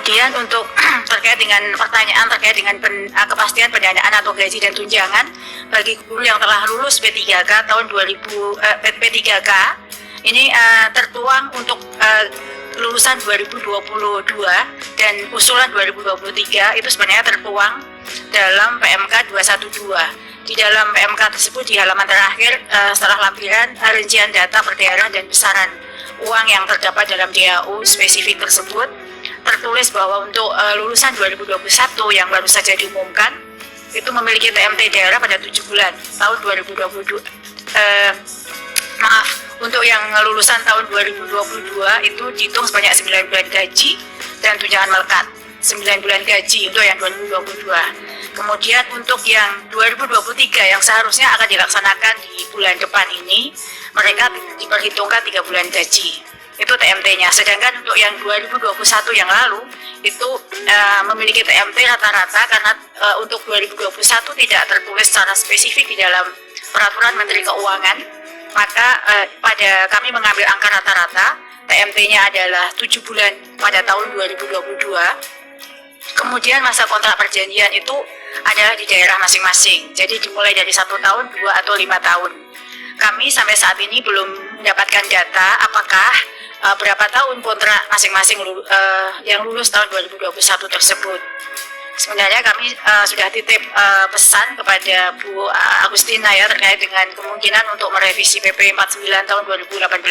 Kemudian untuk terkait dengan pertanyaan terkait dengan kepastian pendanaan atau gaji dan tunjangan bagi guru yang telah lulus P3K tahun 2000 P3K ini tertuang untuk lulusan 2022 dan usulan 2023 itu sebenarnya tertuang dalam PMK 212. Di dalam PMK tersebut di halaman terakhir setelah lampiran rincian data per daerah dan besaran uang yang terdapat dalam DAU spesifik tersebut tertulis bahwa untuk lulusan 2021 yang baru saja diumumkan itu memiliki TMT daerah pada 7 bulan tahun 2022. Untuk yang lulusan tahun 2022 itu dihitung sebanyak 9 bulan gaji dan tunjangan melekat 9 bulan gaji untuk yang 2022. Kemudian untuk yang 2023 yang seharusnya akan dilaksanakan di bulan depan ini, mereka diperhitungkan 3 bulan gaji. Itu TMT-nya. Sedangkan untuk yang 2021 yang lalu itu memiliki TMT rata-rata karena untuk 2021 tidak tertulis secara spesifik di dalam peraturan Menteri Keuangan. Maka pada kami mengambil angka rata-rata, TMT-nya adalah 7 bulan pada tahun 2022. Kemudian masa kontrak perjanjian itu adalah di daerah masing-masing. Jadi dimulai dari 1 tahun, 2 atau 5 tahun. Kami sampai saat ini belum mendapatkan data apakah berapa tahun kontrak masing-masing yang lulus tahun 2021 tersebut. Sebenarnya kami sudah titip pesan kepada Bu Agustina ya terkait dengan kemungkinan untuk merevisi PP 49 tahun 2018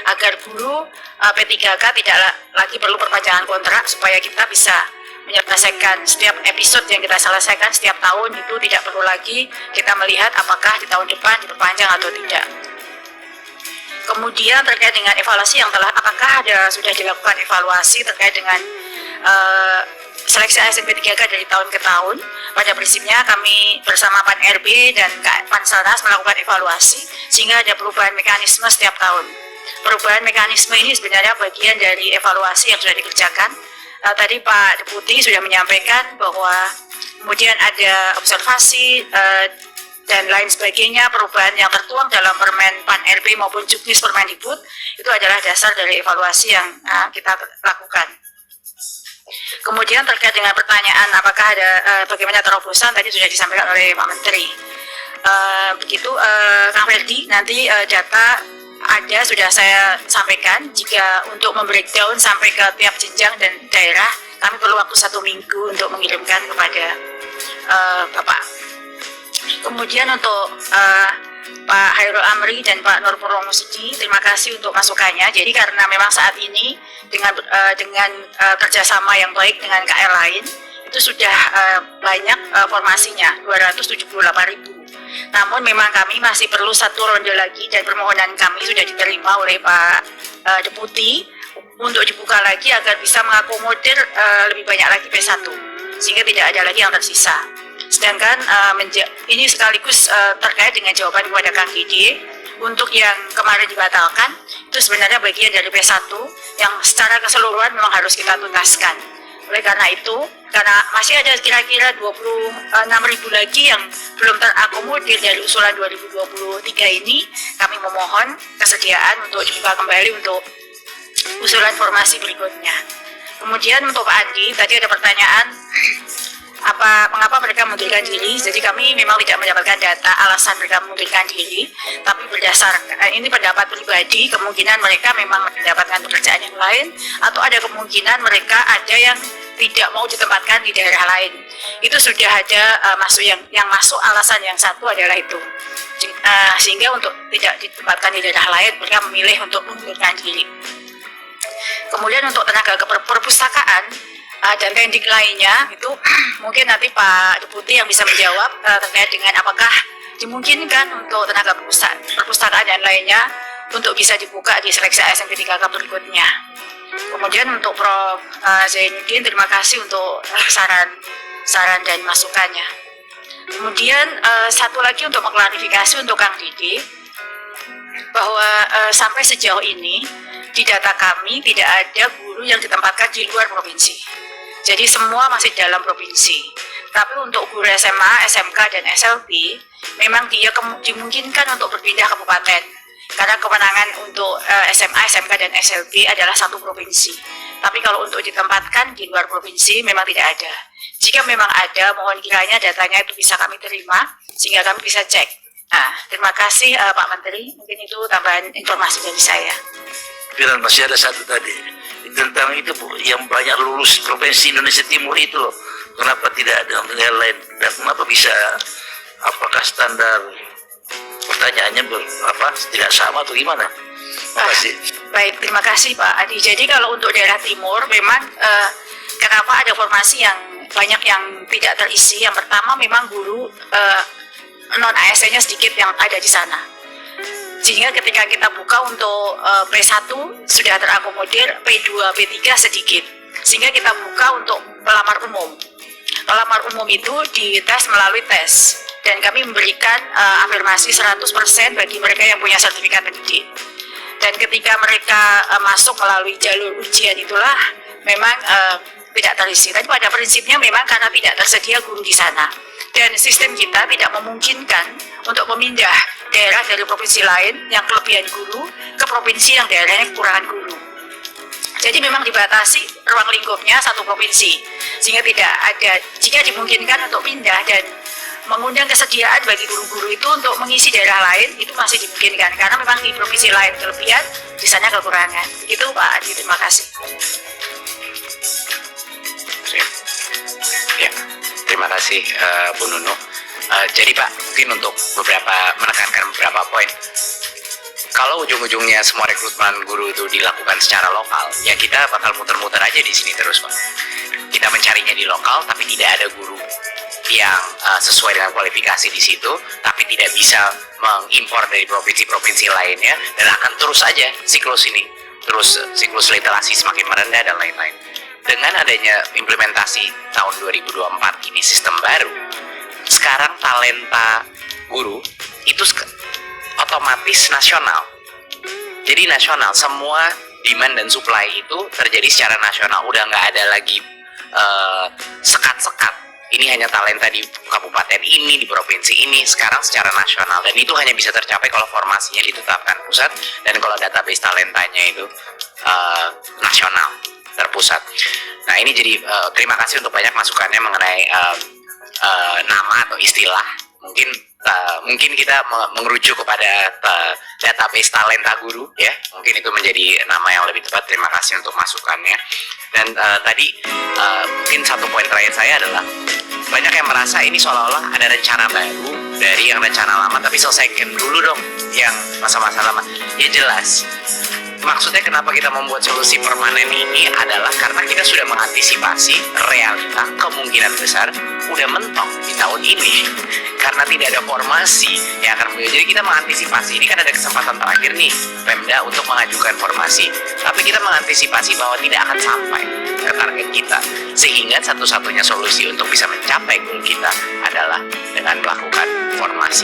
agar guru P3K tidak lagi perlu perpanjangan kontrak supaya kita bisa menyelesaikan setiap episode yang kita selesaikan setiap tahun itu tidak perlu lagi kita melihat apakah di tahun depan diperpanjang atau tidak. Kemudian terkait dengan evaluasi yang apakah sudah dilakukan evaluasi terkait dengan seleksi ASN P3K dari tahun ke tahun. Pada prinsipnya kami bersama PAN-RB dan Panselnas melakukan evaluasi sehingga ada perubahan mekanisme setiap tahun. Perubahan mekanisme ini sebenarnya bagian dari evaluasi yang sudah dikerjakan. Tadi Pak Deputi sudah menyampaikan bahwa kemudian ada observasi dan lain sebagainya, perubahan yang tertuang dalam Permen PAN-RB maupun Juknis Permendikbud itu adalah dasar dari evaluasi yang kita lakukan. Kemudian terkait dengan pertanyaan apakah ada bagaimana terobosan tadi sudah disampaikan oleh Pak Menteri. Begitu Kang Ferdi, nanti data ada sudah saya sampaikan. Jika untuk membreakdown sampai ke tiap jenjang dan daerah, kami perlu waktu 1 minggu untuk mengirimkan kepada Bapak. Kemudian untuk Pak Hairul Amri dan Pak Nur Purwosidi, terima kasih untuk masukannya. Jadi karena memang saat ini dengan kerjasama yang baik dengan KR lain itu sudah banyak formasinya 278.000. Namun memang kami masih perlu 1 ronde lagi dan permohonan kami sudah diterima oleh Pak Deputi untuk dibuka lagi agar bisa mengakomodir lebih banyak lagi P1 sehingga tidak ada lagi yang tersisa. Sedangkan ini sekaligus terkait dengan jawaban kepada Kang Didi untuk yang kemarin dibatalkan itu sebenarnya bagian dari P1 yang secara keseluruhan memang harus kita tuntaskan. Oleh karena itu, karena masih ada kira-kira 26.000 lagi yang belum terakomodir dari usulan 2023 ini, kami memohon kesediaan untuk dibuka kembali untuk usulan formasi berikutnya. Kemudian untuk Pak Andi, tadi ada pertanyaan mengapa mereka mengundurkan diri. Jadi kami memang tidak mendapatkan data alasan mereka mengundurkan diri, tapi berdasarkan ini pendapat pribadi, kemungkinan mereka memang mendapatkan pekerjaan yang lain atau ada kemungkinan mereka ada yang tidak mau ditempatkan di daerah lain. Itu sudah ada yang masuk alasan yang satu adalah itu. Sehingga untuk tidak ditempatkan di daerah lain mereka memilih untuk mengundurkan diri. Kemudian untuk tenaga perpustakaan dan pendik lainnya itu mungkin nanti Pak Deputi yang bisa menjawab terkait dengan apakah dimungkinkan untuk tenaga perpustakaan dan lainnya untuk bisa dibuka di seleksi ASN P3K berikutnya. Kemudian untuk Prof. Zainuddin, terima kasih untuk saran dan masukannya. Kemudian satu lagi untuk mengklarifikasi untuk Kang Didi bahwa sampai sejauh ini di data kami tidak ada guru yang ditempatkan di luar provinsi. Jadi semua masih dalam provinsi. Tapi untuk guru SMA, SMK, dan SLB, memang dia dimungkinkan untuk berpindah kabupaten. Karena kewenangan untuk SMA, SMK, dan SLB adalah satu provinsi. Tapi kalau untuk ditempatkan di luar provinsi memang tidak ada. Jika memang ada, mohon kiranya datanya itu bisa kami terima sehingga kami bisa cek. Nah, terima kasih Pak Menteri. Mungkin itu tambahan informasi dari saya. Dan masih ada satu tadi tentang itu Bu, yang banyak lulus provinsi Indonesia Timur itu loh. Kenapa tidak ada yang lain dan kenapa bisa, apakah standar pertanyaannya tidak sama atau gimana? Terima kasih. Baik, terima kasih Pak Adi. Jadi kalau untuk daerah timur memang kenapa ada formasi yang banyak yang tidak terisi? Yang pertama memang guru non ASN-nya sedikit yang ada di sana. Sehingga ketika kita buka untuk P1 sudah terakomodir, P2, P3 sedikit. Sehingga kita buka untuk pelamar umum. Pelamar umum itu dites melalui tes. Dan kami memberikan afirmasi 100% bagi mereka yang punya sertifikat pendidik. Dan ketika mereka masuk melalui jalur ujian itulah memang tidak terisi. Tapi pada prinsipnya memang karena tidak tersedia guru di sana. Dan sistem kita tidak memungkinkan untuk memindah daerah dari provinsi lain yang kelebihan guru ke provinsi yang daerahnya kekurangan guru. Jadi memang dibatasi ruang lingkupnya satu provinsi, sehingga tidak ada, jika dimungkinkan untuk pindah dan mengundang kesediaan bagi guru-guru itu untuk mengisi daerah lain, itu masih dimungkinkan, karena memang di provinsi lain kelebihan, di sana kekurangan. Itu Pak Adi, terima kasih. Ya, terima kasih Bu Nunu. Jadi Pak, mungkin untuk menekankan beberapa poin. Kalau ujung-ujungnya semua rekrutmen guru itu dilakukan secara lokal, ya kita bakal muter-muter aja di sini terus Pak. Kita mencarinya di lokal, tapi tidak ada guru yang sesuai dengan kualifikasi di situ, tapi tidak bisa mengimpor dari provinsi-provinsi lainnya, dan akan terus aja siklus ini, terus siklus literasi semakin merendah dan lain-lain. Dengan adanya implementasi tahun 2024 ini sistem baru, sekarang talenta guru itu otomatis nasional. Jadi nasional, semua demand dan supply itu terjadi secara nasional. Udah nggak ada lagi sekat-sekat. Ini hanya talenta di kabupaten ini, di provinsi ini, sekarang secara nasional. Dan itu hanya bisa tercapai kalau formasinya ditetapkan pusat, dan kalau database talentanya itu nasional, terpusat. Nah ini jadi terima kasih untuk banyak masukannya mengenai nama atau istilah. Mungkin kita mengerucut kepada database talenta guru, ya, mungkin itu menjadi nama yang lebih tepat. Terima kasih untuk masukannya. Dan tadi mungkin satu poin terakhir saya adalah banyak yang merasa ini seolah-olah ada rencana baru dari yang rencana lama, tapi selesaikan dulu dong yang masa-masa lama. Ya jelas, maksudnya kenapa kita membuat solusi permanen ini adalah karena kita sudah mengantisipasi realita kemungkinan besar udah mentok di tahun ini karena tidak ada formasi yang akan muncul. Jadi kita mengantisipasi, ini kan ada kesempatan terakhir nih Pemda untuk mengajukan formasi, tapi kita mengantisipasi bahwa tidak akan sampai ke target kita, sehingga satu-satunya solusi untuk bisa mencapai goal kita adalah dengan melakukan formasi.